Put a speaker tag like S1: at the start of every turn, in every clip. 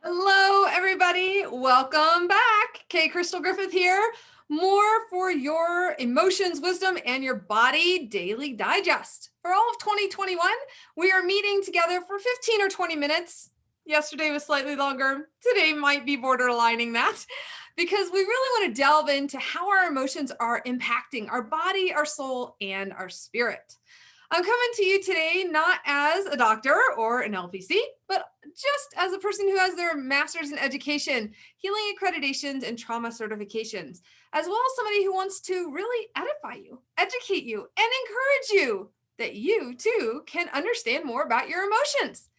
S1: Hello, everybody. Welcome back. Kay Crystal Griffith here. More for your emotions, wisdom, and your body daily digest. For all of 2021, we are meeting together for 15 or 20 minutes. Yesterday was slightly longer. Today might be borderlining that because we really want to delve into how our emotions are impacting our body, our soul, and our spirit. I'm coming to you today not as a doctor or an LPC, but just as a person who has their master's in education, healing accreditations, and trauma certifications, as well as somebody who wants to really edify you, educate you, and encourage you that you too can understand more about your emotions.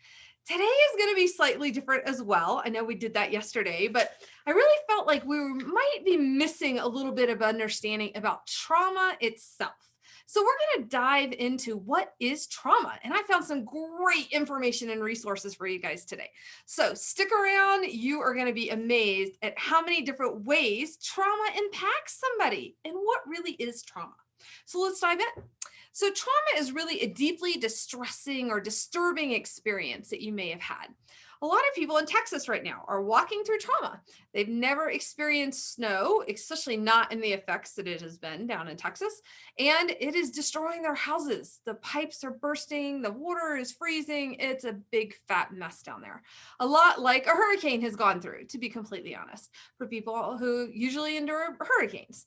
S1: Today is going to be slightly different as well. I know we did that yesterday, but I really felt like we might be missing a little bit of understanding about trauma itself. So we're going to dive into what is trauma. And I found some great information and resources for you guys today. So stick around. You are going to be amazed at how many different ways trauma impacts somebody and what really is trauma. So let's dive in. So trauma is really a deeply distressing or disturbing experience that you may have had. A lot of people in Texas right now are walking through trauma. They've never experienced snow, especially not in the effects that it has been down in Texas, and it is destroying their houses. The pipes are bursting, the water is freezing. It's a big fat mess down there. A lot like a hurricane has gone through, to be completely honest, for people who usually endure hurricanes.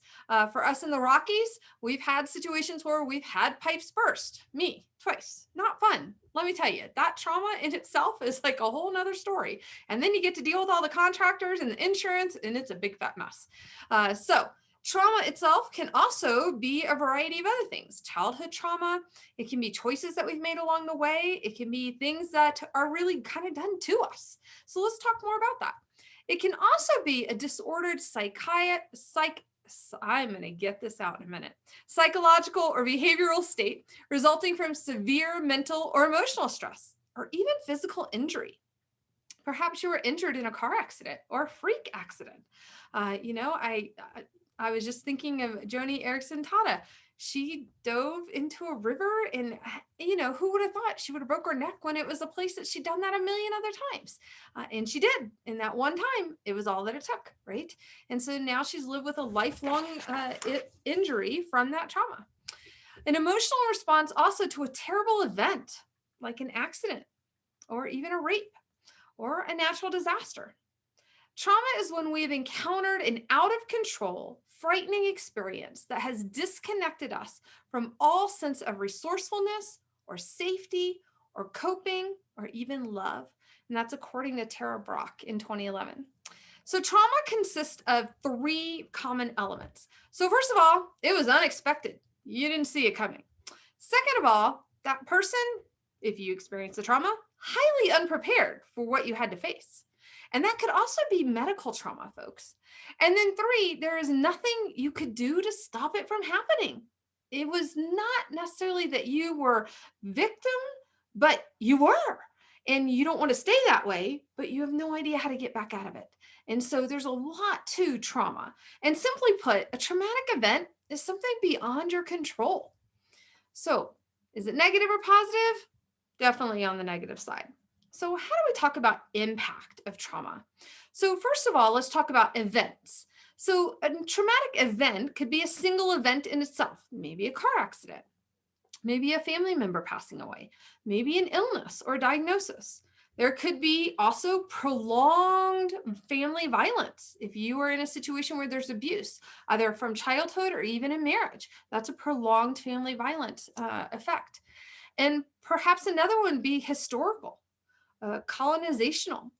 S1: For us in the Rockies, we've had situations where we've had pipes burst. Me, twice. Not fun. Let me tell you, that trauma in itself is like a whole nother story. And then you get to deal with all the contractors and the insurance, and it's a big fat mess. So trauma itself can also be a variety of other things. Childhood trauma, it can be choices that we've made along the way. It can be things that are really kind of done to us. So let's talk more about that. It can also be a disordered I'm going to get this out in a minute. Psychological or behavioral state resulting from severe mental or emotional stress or even physical injury. Perhaps you were injured in a car accident or a freak accident. I was just thinking of Joni Eareckson Tada. She dove into a river and, who would have thought she would have broke her neck when it was a place that she'd done that a million other times. And she did. In that one time, it was all that it took, right? And so now she's lived with a lifelong injury from that trauma. An emotional response also to a terrible event like an accident or even a rape or a natural disaster. Trauma is when we've encountered an out of control, frightening experience that has disconnected us from all sense of resourcefulness or safety or coping or even love. And that's according to Tara Brock in 2011. So trauma consists of three common elements. So first of all, it was unexpected. You didn't see it coming. Second of all, that person, if you experience the trauma, highly unprepared for what you had to face. And that could also be medical trauma, folks. And then three, there is nothing you could do to stop it from happening. It was not necessarily that you were victim, but you were. And you don't want to stay that way, but you have no idea how to get back out of it. And so there's a lot to trauma. And simply put, a traumatic event is something beyond your control. So is it negative or positive? Definitely on the negative side. So how do we talk about impact of trauma? So first of all, let's talk about events. So a traumatic event could be a single event in itself, maybe a car accident, maybe a family member passing away, maybe an illness or diagnosis. There could be also prolonged family violence. If you are in a situation where there's abuse, either from childhood or even in marriage, that's a prolonged family violence effect. And perhaps another one be historical, colonizational.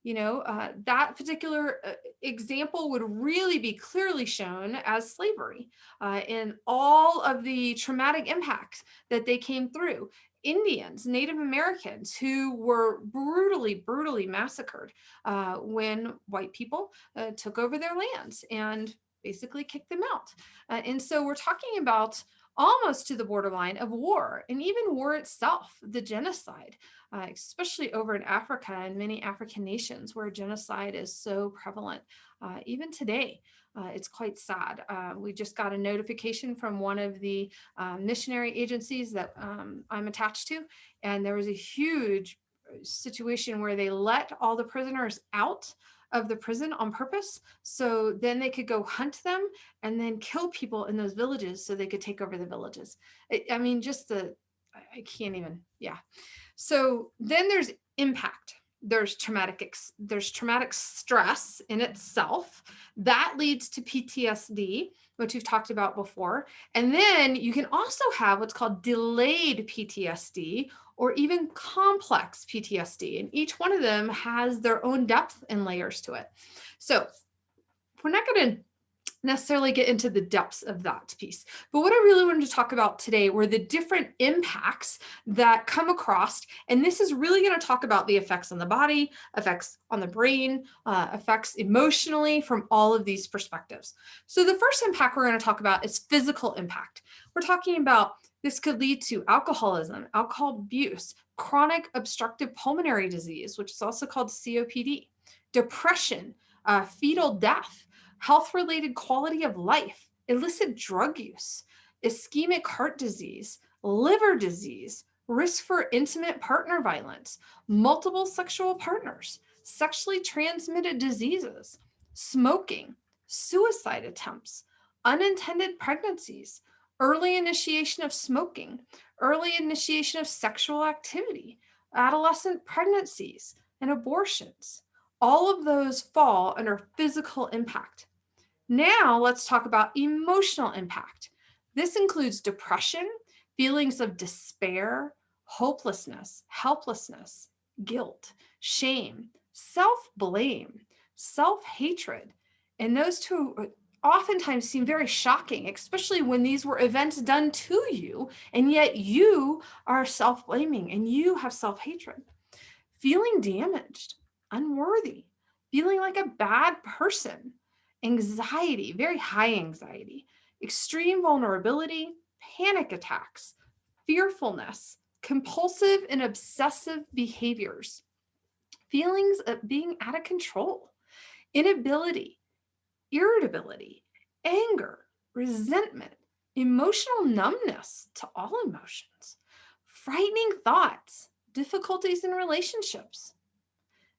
S1: That particular example would really be clearly shown as slavery in all of the traumatic impacts that they came through. Indians, Native Americans who were brutally massacred when white people took over their lands and basically kicked them out. And so we're talking about almost to the borderline of war, and even war itself, the genocide, especially over in Africa and many African nations where genocide is so prevalent. Even today, it's quite sad. We just got a notification from one of the missionary agencies that I'm attached to, and there was a huge situation where they let all the prisoners out of the prison on purpose. So then they could go hunt them and then kill people in those villages so they could take over the villages. I mean, I can't even, yeah. So then there's impact. There's traumatic stress in itself that leads to PTSD, which we've talked about before. And then you can also have what's called delayed PTSD or even complex PTSD. And each one of them has their own depth and layers to it. So we're not going to necessarily get into the depths of that piece. But what I really wanted to talk about today were the different impacts that come across. And this is really going to talk about the effects on the body, effects on the brain, effects emotionally from all of these perspectives. So the first impact we're going to talk about is physical impact. We're talking about this could lead to alcoholism, alcohol abuse, chronic obstructive pulmonary disease, which is also called COPD, depression, fetal death, health-related quality of life, illicit drug use, ischemic heart disease, liver disease, risk for intimate partner violence, multiple sexual partners, sexually transmitted diseases, smoking, suicide attempts, unintended pregnancies, early initiation of smoking, early initiation of sexual activity, adolescent pregnancies, and abortions. All of those fall under physical impact. Now let's talk about emotional impact. This includes depression, feelings of despair, hopelessness, helplessness, guilt, shame, self-blame, self-hatred. And those two oftentimes seem very shocking, especially when these were events done to you, and yet you are self-blaming and you have self-hatred. Feeling damaged, unworthy, feeling like a bad person, anxiety, very high anxiety, extreme vulnerability, panic attacks, fearfulness, compulsive and obsessive behaviors, feelings of being out of control, inability, irritability, anger, resentment, emotional numbness to all emotions, frightening thoughts, difficulties in relationships.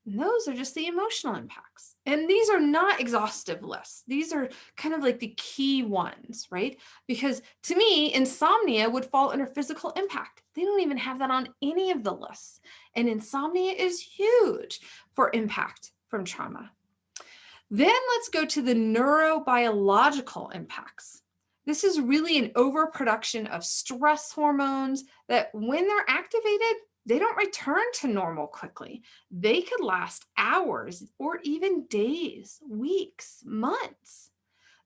S1: And those are just the emotional impacts. And these are not exhaustive lists. These are kind of like the key ones, right? Because to me, insomnia would fall under physical impact. They don't even have that on any of the lists. And insomnia is huge for impact from trauma. Then let's go to the neurobiological impacts. This is really an overproduction of stress hormones that when they're activated, they don't return to normal quickly. They could last hours or even days, weeks, months.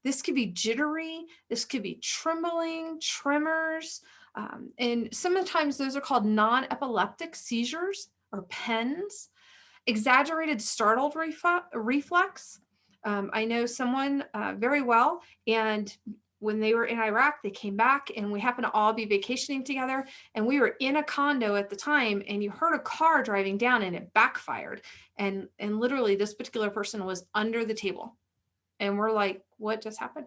S1: This could be jittery. This could be trembling, tremors. And sometimes those are called non-epileptic seizures or PENS. Exaggerated startled reflex. I know someone very well, and when they were in Iraq, they came back and we happened to all be vacationing together, and we were in a condo at the time, and you heard a car driving down and it backfired. And literally this particular person was under the table, and we're like, what just happened?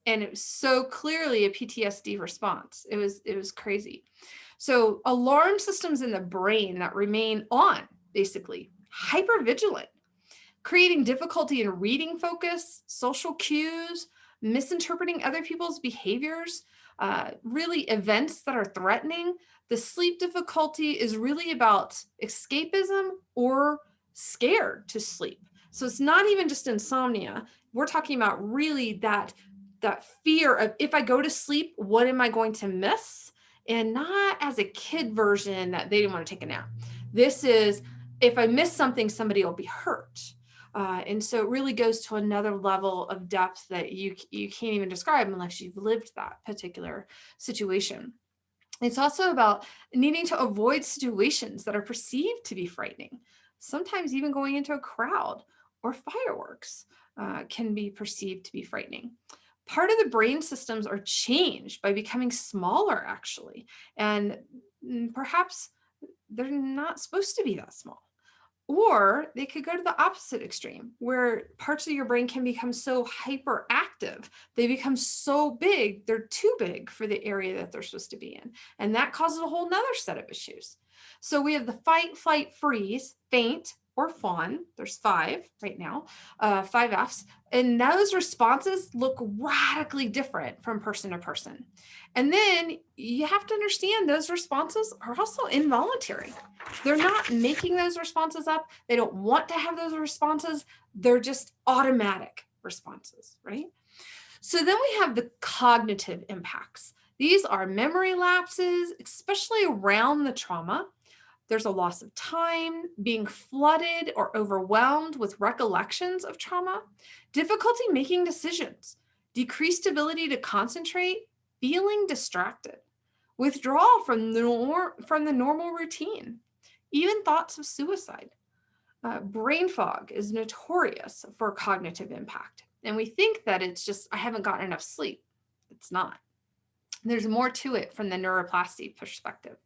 S1: And it was so clearly a PTSD response. It was crazy. So alarm systems in the brain that remain on, basically hypervigilant, creating difficulty in reading focus, social cues, misinterpreting other people's behaviors, really events that are threatening. The sleep difficulty is really about escapism or scared to sleep. So it's not even just insomnia. We're talking about really that fear of, if I go to sleep, what am I going to miss? And not as a kid version that they didn't want to take a nap. This is, if I miss something, somebody will be hurt. And so it really goes to another level of depth that you can't even describe unless you've lived that particular situation. It's also about needing to avoid situations that are perceived to be frightening. Sometimes even going into a crowd or fireworks can be perceived to be frightening. Part of the brain systems are changed by becoming smaller, actually, and perhaps they're not supposed to be that small. Or they could go to the opposite extreme, where parts of your brain can become so hyperactive. They become so big, they're too big for the area that they're supposed to be in. And that causes a whole nother set of issues. So we have the fight, flight, freeze, faint, or fawn. There's 5 right now, 5 Fs. And those responses look radically different from person to person. And then you have to understand those responses are also involuntary. They're not making those responses up. They don't want to have those responses. They're just automatic responses, right? So then we have the cognitive impacts. These are memory lapses, especially around the trauma. There's a loss of time, being flooded or overwhelmed with recollections of trauma, difficulty making decisions, decreased ability to concentrate, feeling distracted, withdrawal from the normal routine, even thoughts of suicide. Brain fog is notorious for cognitive impact. And we think that it's just, I haven't gotten enough sleep. It's not. There's more to it from the neuroplasty perspective.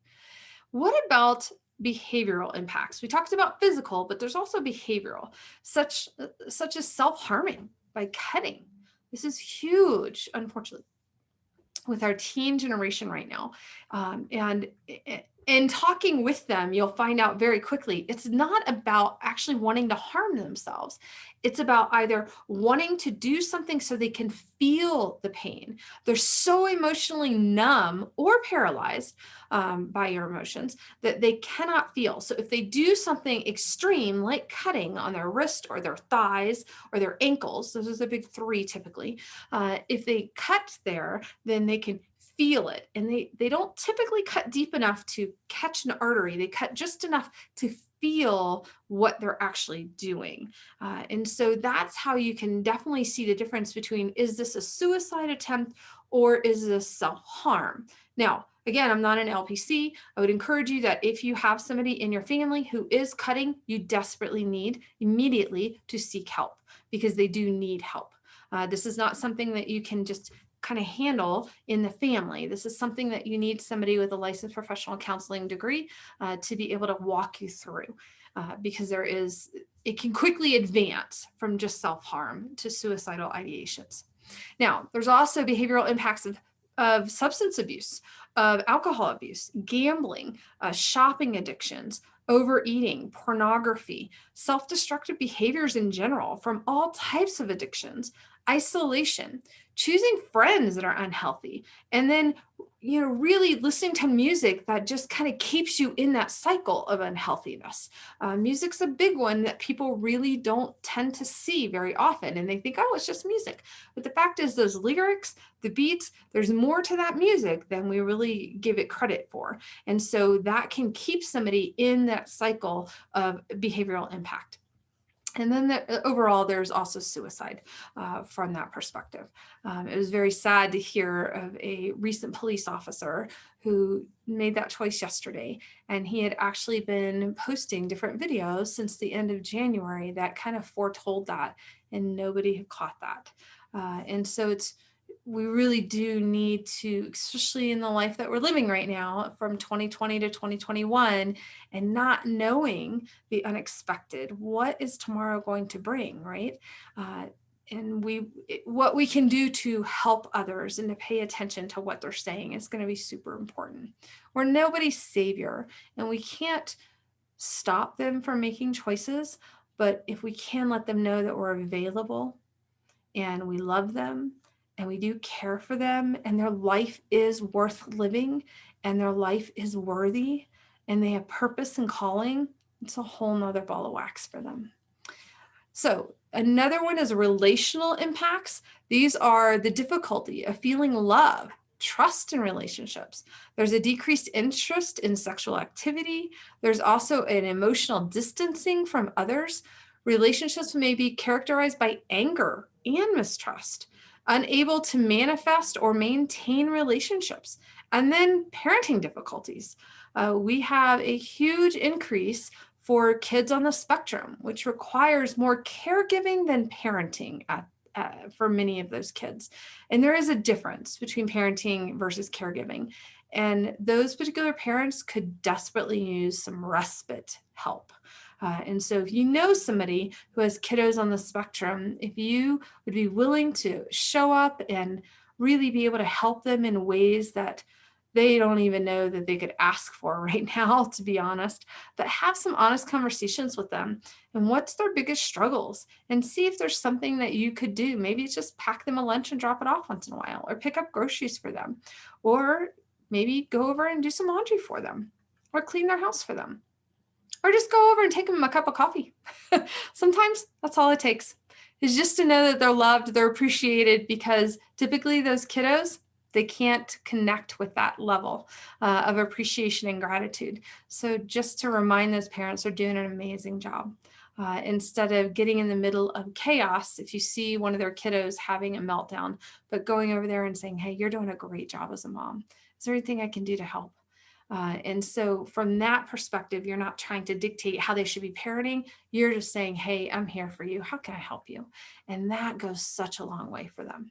S1: What about behavioral impacts? We talked about physical, but there's also behavioral, such as self-harming by cutting. This is huge, unfortunately, with our teen generation right now. And in talking with them, you'll find out very quickly, it's not about actually wanting to harm themselves. It's about either wanting to do something so they can feel the pain. They're so emotionally numb or paralyzed by your emotions that they cannot feel. So if they do something extreme, like cutting on their wrist or their thighs or their ankles, those are the big 3 typically, if they cut there, then they can feel it. And they don't typically cut deep enough to catch an artery. They cut just enough to feel what they're actually doing. And so that's how you can definitely see the difference between, is this a suicide attempt or is this self-harm? Now, again, I'm not an LPC. I would encourage you that if you have somebody in your family who is cutting, you desperately need immediately to seek help, because they do need help. This is not something that you can just kind of handle in the family. This is something that you need somebody with a licensed professional counseling degree to be able to walk you through, because it can quickly advance from just self-harm to suicidal ideations. Now, there's also behavioral impacts of substance abuse, of alcohol abuse, gambling, shopping addictions, overeating, pornography, self-destructive behaviors in general from all types of addictions, isolation, choosing friends that are unhealthy, and then really listening to music that just kind of keeps you in that cycle of unhealthiness. Music's a big one that people really don't tend to see very often, and they think, oh, it's just music. But the fact is, those lyrics, the beats, there's more to that music than we really give it credit for. And so that can keep somebody in that cycle of behavioral impact. And then overall, there's also suicide from that perspective. It was very sad to hear of a recent police officer who made that choice yesterday. And he had actually been posting different videos since the end of January that kind of foretold that, and nobody had caught that. And so we really do need to, especially in the life that we're living right now from 2020 to 2021, and not knowing the unexpected, what is tomorrow going to bring, right? And what we can do to help others and to pay attention to what they're saying is going to be super important. We're nobody's savior, and we can't stop them from making choices, but if we can let them know that we're available and we love them and we do care for them, and their life is worth living, and their life is worthy, and they have purpose and calling, it's a whole nother ball of wax for them. So another one is relational impacts. These are the difficulty of feeling love, trust in relationships. There's a decreased interest in sexual activity. There's also an emotional distancing from others. Relationships may be characterized by anger and mistrust, unable to manifest or maintain relationships, and then parenting difficulties. We have a huge increase for kids on the spectrum, which requires more caregiving than parenting for many of those kids. And there is a difference between parenting versus caregiving. And those particular parents could desperately use some respite help. And so if you know somebody who has kiddos on the spectrum, if you would be willing to show up and really be able to help them in ways that they don't even know that they could ask for right now, to be honest, but have some honest conversations with them and what's their biggest struggles, and see if there's something that you could do. Maybe it's just pack them a lunch and drop it off once in a while, or pick up groceries for them, or maybe go over and do some laundry for them, or clean their house for them, or just go over and take them a cup of coffee. Sometimes that's all it takes, is just to know that they're loved, they're appreciated, because typically those kiddos, they can't connect with that level of appreciation and gratitude. So just to remind those parents, they're doing an amazing job. Instead of getting in the middle of chaos, if you see one of their kiddos having a meltdown, but going over there and saying, hey, you're doing a great job as a mom. Is there anything I can do to help? And so from that perspective, you're not trying to dictate how they should be parenting. You're just saying, hey, I'm here for you. How can I help you? And that goes such a long way for them.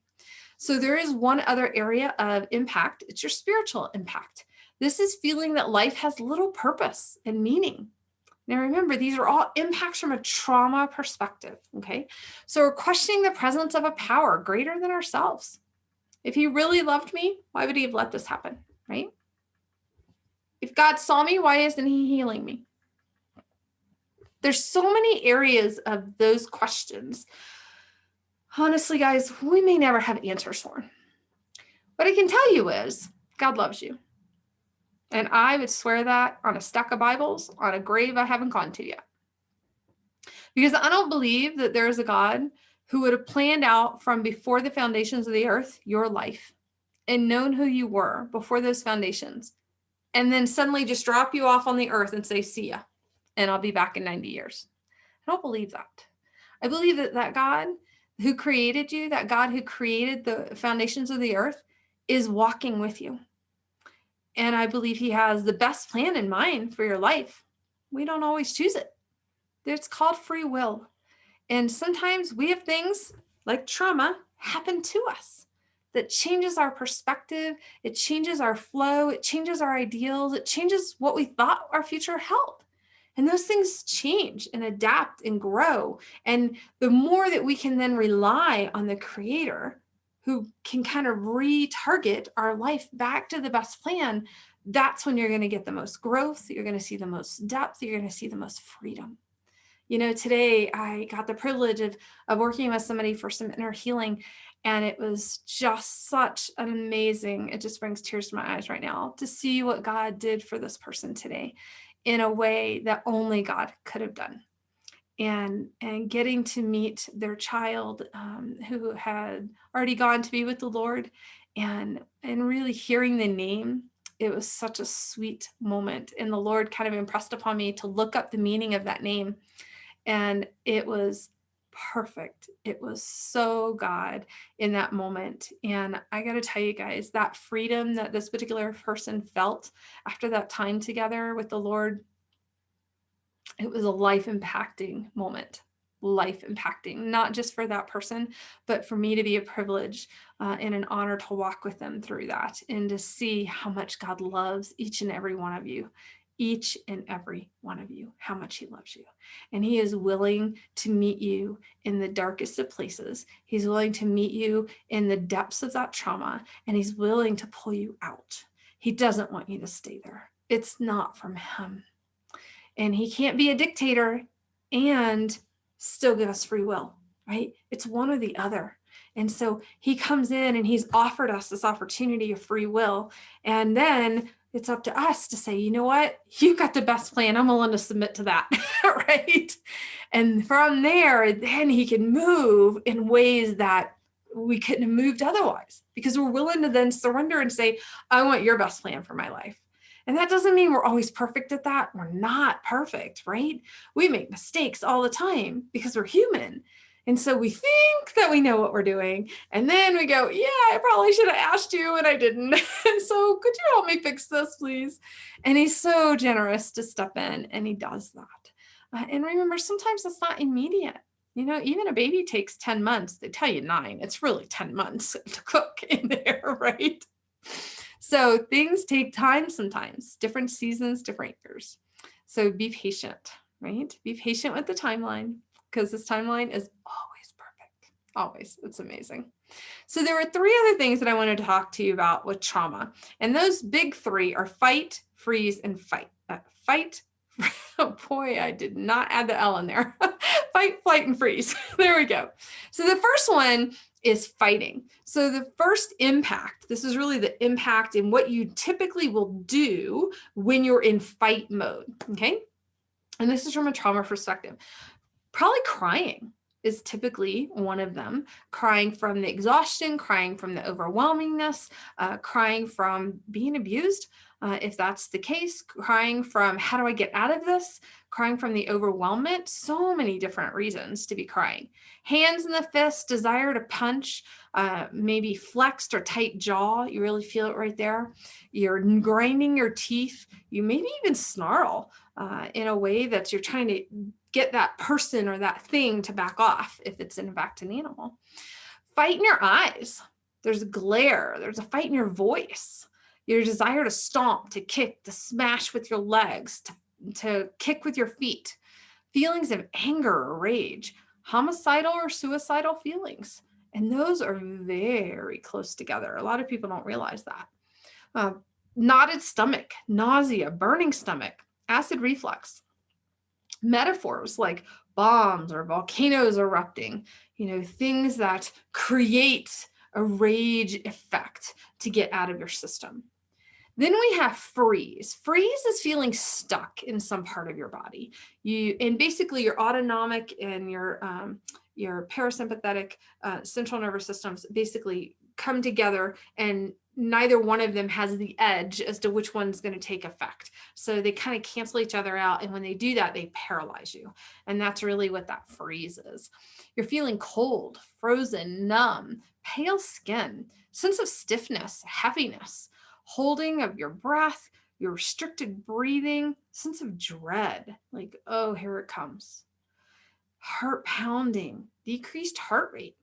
S1: So there is one other area of impact. It's your spiritual impact. This is feeling that life has little purpose and meaning. Now remember, these are all impacts from a trauma perspective, okay? So we're questioning the presence of a power greater than ourselves. If he really loved me, why would he have let this happen, right? If God saw me, why isn't he healing me? There's so many areas of those questions. Honestly, guys, we may never have answers for. What I can tell you is God loves you. And I would swear that on a stack of Bibles, on a grave I haven't gone to yet. Because I don't believe that there is a God who would have planned out from before the foundations of the earth your life and known who you were before those foundations, and then suddenly just drop you off on the earth and say, see ya, and I'll be back in 90 years. I don't believe that. I believe that that God who created you, that God who created the foundations of the earth, is walking with you. And I believe he has the best plan in mind for your life. We don't always choose it. It's called free will. And sometimes we have things like trauma happen to us that changes our perspective. It changes our flow. It changes our ideals. It changes what we thought our future held. And those things change and adapt and grow. And the more that we can then rely on the Creator, who can kind of retarget our life back to the best plan, that's when you're going to get the most growth. You're going to see the most depth. You're going to see the most freedom. You know, today I got the privilege of working with somebody for some inner healing, and it was just such an amazing, it just brings tears to my eyes right now to see what God did for this person today in a way that only God could have done. And getting to meet their child who had already gone to be with the Lord, and really hearing the name, it was such a sweet moment. And the Lord kind of impressed upon me to look up the meaning of that name. And it was perfect. It was so God in that moment. And I got to tell you guys, that freedom that this particular person felt after that time together with the Lord, it was a life impacting moment. Life impacting, not just for that person, but for me to be a privilege and an honor to walk with them through that, and to see how much God loves each and every one of you. Each and every one of you, how much he loves you. And he is willing to meet you in the darkest of places. He's willing to meet you in the depths of that trauma, and he's willing to pull you out. He doesn't want you to stay there. It's not from him. And he can't be a dictator and still give us free will, right? It's one or the other. And so he comes in and he's offered us this opportunity of free will. And then it's up to us to say, you know what? You got the best plan. I'm willing to submit to that, right? And from there, then he can move in ways that we couldn't have moved otherwise, because we're willing to then surrender and say, I want your best plan for my life. And that doesn't mean we're always perfect at that. We're not perfect, right? We make mistakes all the time because we're human. And so we think that we know what we're doing. And then we go, yeah, I probably should have asked you and I didn't. And so could you help me fix this, please? And he's so generous to step in, and he does that. And remember, sometimes it's not immediate. You know, even a baby takes 10 months. They tell you 9. It's really 10 months to cook in there, right? So things take time sometimes, different seasons, different years. So be patient, right? Be patient with the timeline because this timeline is always perfect. Always. It's amazing. So there were three other things that I wanted to talk to you about with trauma. And those big three are fight, freeze, and fight. Fight. Oh boy, I did not add the L in there. Fight, flight, and freeze. There we go. So the first one is fighting. So the first impact, this is really the impact in what you typically will do when you're in fight mode. Okay. And this is from a trauma perspective. Probably crying is typically one of them. Crying from the exhaustion, crying from the overwhelmingness, crying from being abused, if that's the case, crying from how do I get out of this, crying from the overwhelmment, so many different reasons to be crying. Hands in the fist, desire to punch, maybe flexed or tight jaw, you really feel it right there. You're grinding your teeth, you maybe even snarl in a way that you're trying to get that person or that thing to back off if it's in fact an animal. Fight in your eyes. There's glare. There's a fight in your voice. Your desire to stomp, to kick, to smash with your legs, to kick with your feet. Feelings of anger or rage, homicidal or suicidal feelings. And those are very close together. A lot of people don't realize that. Knotted stomach, nausea, burning stomach, acid reflux. Metaphors like bombs or volcanoes erupting, things that create a rage effect to get out of your system. Then we have freeze. Freeze is feeling stuck in some part of your body. And basically your autonomic and your parasympathetic central nervous systems basically come together, and neither one of them has the edge as to which one's going to take effect. So they kind of cancel each other out. And when they do that, they paralyze you. And that's really what that freeze is. You're feeling cold, frozen, numb, pale skin, sense of stiffness, heaviness, holding of your breath, your restricted breathing, sense of dread, like, oh, here it comes. Heart pounding, decreased heart rate.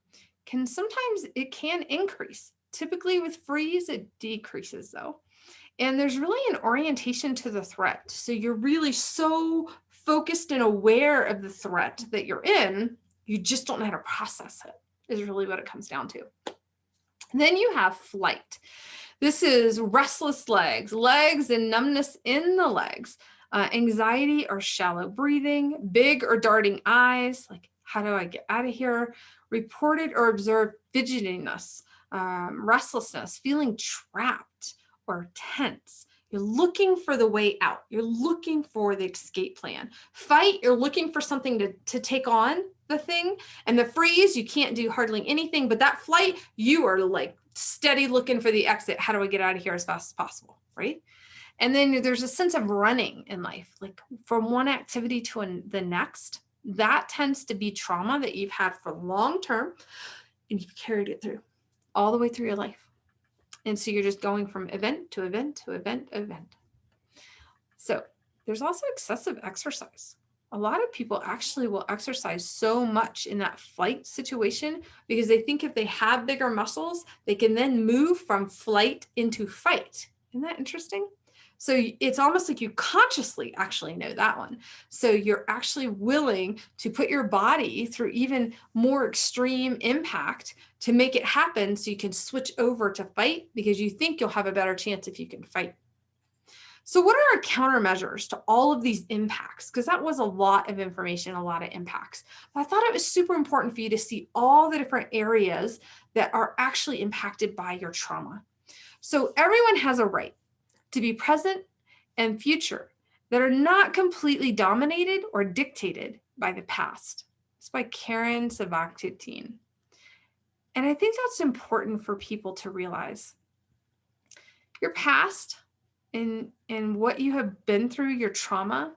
S1: Sometimes it can increase. Typically with freeze, it decreases though. And there's really an orientation to the threat. So you're really so focused and aware of the threat that you're in, you just don't know how to process it, is really what it comes down to. Then you have flight. This is restless legs and numbness in the legs, anxiety or shallow breathing, big or darting eyes, like how do I get out of here? Reported or observed fidgetiness, restlessness, feeling trapped or tense. You're looking for the way out. You're looking for the escape plan. Fight, you're looking for something to take on the thing. And the freeze, you can't do hardly anything. But that flight, you are like steady looking for the exit. How do I get out of here as fast as possible, right? And then there's a sense of running in life, like from one activity to the next. That tends to be trauma that you've had for long term, and you've carried it through all the way through your life. And so you're just going from event to event to event to event. So there's also excessive exercise. A lot of people actually will exercise so much in that flight situation because they think if they have bigger muscles, they can then move from flight into fight. Isn't that interesting? So it's almost like you consciously actually know that one. So you're actually willing to put your body through even more extreme impact to make it happen so you can switch over to fight because you think you'll have a better chance if you can fight. So what are our countermeasures to all of these impacts? Because that was a lot of information, a lot of impacts. But I thought it was super important for you to see all the different areas that are actually impacted by your trauma. So everyone has a right to be present and future that are not completely dominated or dictated by the past. It's by Karen Savaktutin. And I think that's important for people to realize. Your past and what you have been through, your trauma,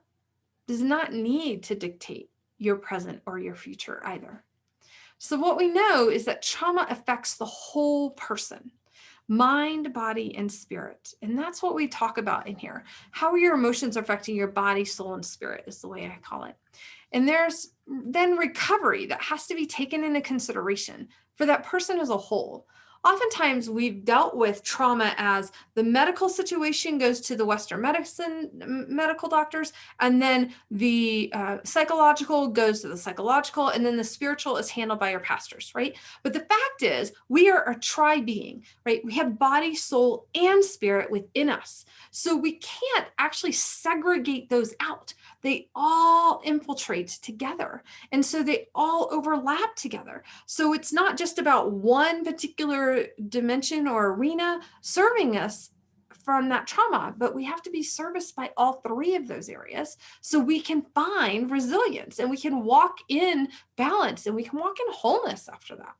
S1: does not need to dictate your present or your future either. So what we know is that trauma affects the whole person. Mind, body, and spirit. And that's what we talk about in here. How your emotions are affecting your body, soul, and spirit is the way I call it. And there's then recovery that has to be taken into consideration for that person as a whole. Oftentimes we've dealt with trauma as the medical situation goes to the Western medical doctors, and then the psychological goes to the psychological, and then the spiritual is handled by your pastors, right? But the fact is, we are a tri-being, right? We have body, soul, and spirit within us. So we can't actually segregate those out. They all infiltrate together. And so they all overlap together. So it's not just about one particular dimension or arena serving us from that trauma, but we have to be serviced by all three of those areas so we can find resilience and we can walk in balance and we can walk in wholeness after that.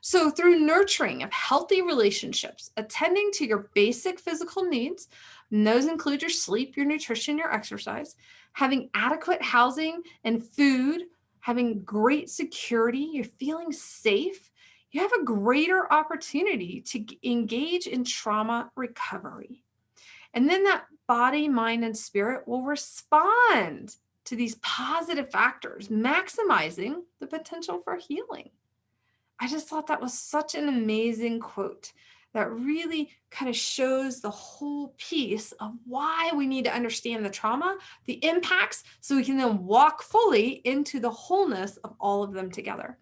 S1: So through nurturing of healthy relationships, attending to your basic physical needs, and those include your sleep, your nutrition, your exercise, having adequate housing and food, having great security, you're feeling safe, you have a greater opportunity to engage in trauma recovery. And then that body, mind, and spirit will respond to these positive factors, maximizing the potential for healing. I just thought that was such an amazing quote that really kind of shows the whole piece of why we need to understand the trauma, the impacts, so we can then walk fully into the wholeness of all of them together.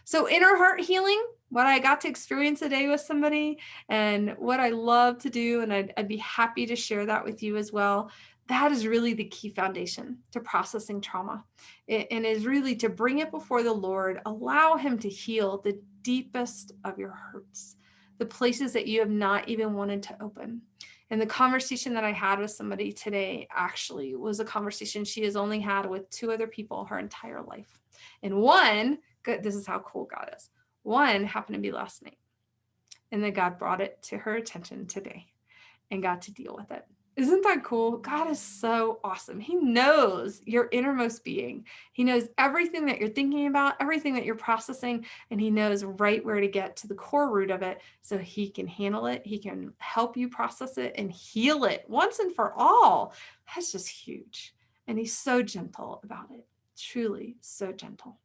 S1: So inner heart healing, what I got to experience today with somebody and what I love to do, and I'd be happy to share that with you as well. That is really the key foundation to processing trauma, and is really to bring it before the Lord, allow him to heal the deepest of your hurts, the places that you have not even wanted to open. And the conversation that I had with somebody today actually was a conversation she has only had with 2 other people her entire life. And one, this is how cool God is. One happened to be last night. And then God brought it to her attention today and got to deal with it. Isn't that cool? God is so awesome. He knows your innermost being. He knows everything that you're thinking about, everything that you're processing, and he knows right where to get to the core root of it so he can handle it. He can help you process it and heal it once and for all. That's just huge. And he's so gentle about it, truly so gentle.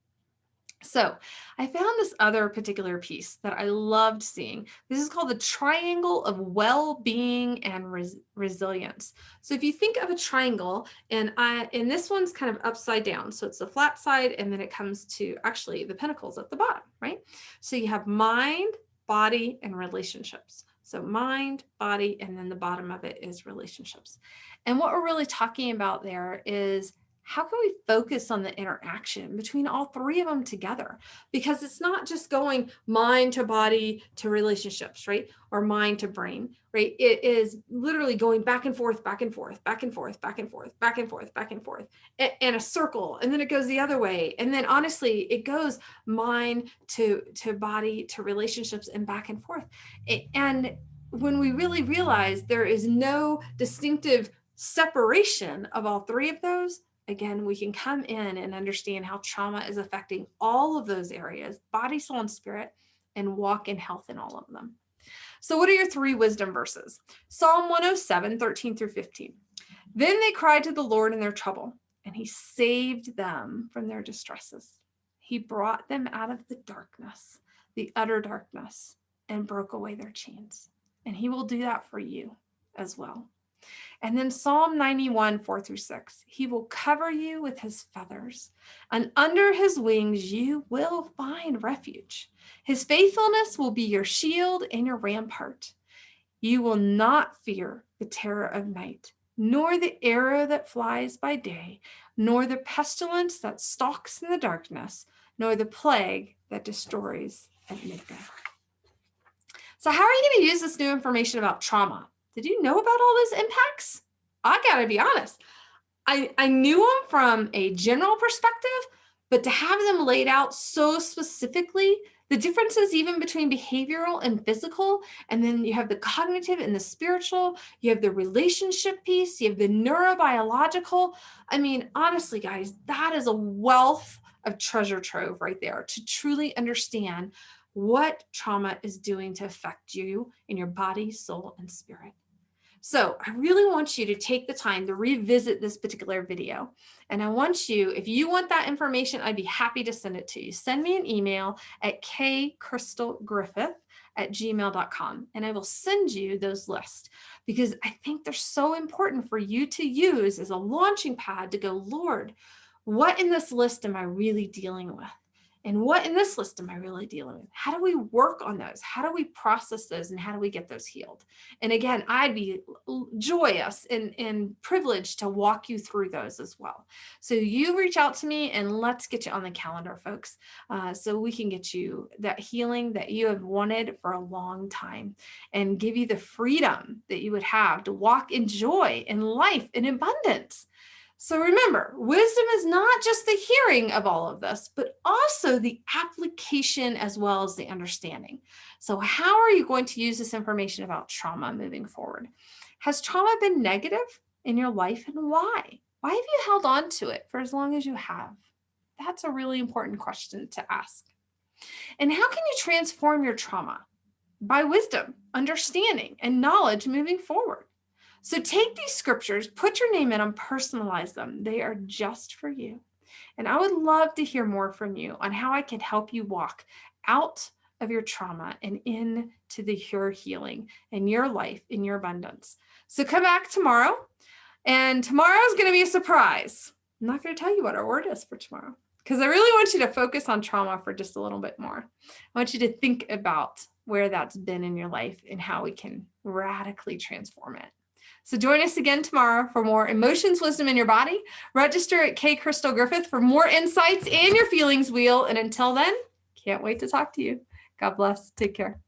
S1: So I found this other particular piece that I loved seeing. This is called the triangle of well-being and resilience. So if you think of a triangle, and this one's kind of upside down. So it's the flat side, and then it comes to actually the pinnacles at the bottom, right? So you have mind, body, and relationships. So mind, body, and then the bottom of it is relationships. And what we're really talking about there is how can we focus on the interaction between all three of them together? Because it's not just going mind to body to relationships, right? Or mind to brain, right? It is literally going back and forth, back and forth, back and forth, back and forth, back and forth, back and forth, and a circle. And then it goes the other way. And then honestly, it goes mind to body to relationships and back and forth. And when we really realize there is no distinctive separation of all three of those, again, we can come in and understand how trauma is affecting all of those areas, body, soul, and spirit, and walk in health in all of them. So what are your 3 wisdom verses? Psalm 107, 13 through 15. Then they cried to the Lord in their trouble, and he saved them from their distresses. He brought them out of the darkness, the utter darkness, and broke away their chains. And he will do that for you as well. And then Psalm 91, 4 through 6, he will cover you with his feathers, and under his wings you will find refuge. His faithfulness will be your shield and your rampart. You will not fear the terror of night, nor the arrow that flies by day, nor the pestilence that stalks in the darkness, nor the plague that destroys at midday. So how are you going to use this new information about trauma? Did you know about all those impacts? I gotta be honest. I knew them from a general perspective, but to have them laid out so specifically, the differences even between behavioral and physical, and then you have the cognitive and the spiritual, you have the relationship piece, you have the neurobiological. I mean, honestly, guys, that is a wealth of treasure trove right there to truly understand what trauma is doing to affect you in your body, soul, and spirit. So I really want you to take the time to revisit this particular video. And I want you, if you want that information, I'd be happy to send it to you. Send me an email at kcrystalgriffith @gmail.com. And I will send you those lists because I think they're so important for you to use as a launching pad to go, Lord, what in this list am I really dealing with? And what in this list am I really dealing with? How do we work on those? How do we process those? And how do we get those healed? And again, I'd be joyous and privileged to walk you through those as well. So you reach out to me and let's get you on the calendar, folks, so we can get you that healing that you have wanted for a long time and give you the freedom that you would have to walk in joy and life in abundance. So remember, wisdom is not just the hearing of all of this, but also the application as well as the understanding. So how are you going to use this information about trauma moving forward? Has trauma been negative in your life and why? Why have you held on to it for as long as you have? That's a really important question to ask. And how can you transform your trauma? By wisdom, understanding, and knowledge moving forward. So take these scriptures, put your name in them, personalize them. They are just for you. And I would love to hear more from you on how I can help you walk out of your trauma and into your healing and your life in your abundance. So come back tomorrow. And tomorrow is going to be a surprise. I'm not going to tell you what our word is for tomorrow because I really want you to focus on trauma for just a little bit more. I want you to think about where that's been in your life and how we can radically transform it. So join us again tomorrow for more emotions, wisdom in your body. Register at K Crystal Griffith for more insights in your feelings wheel. And until then, can't wait to talk to you. God bless. Take care.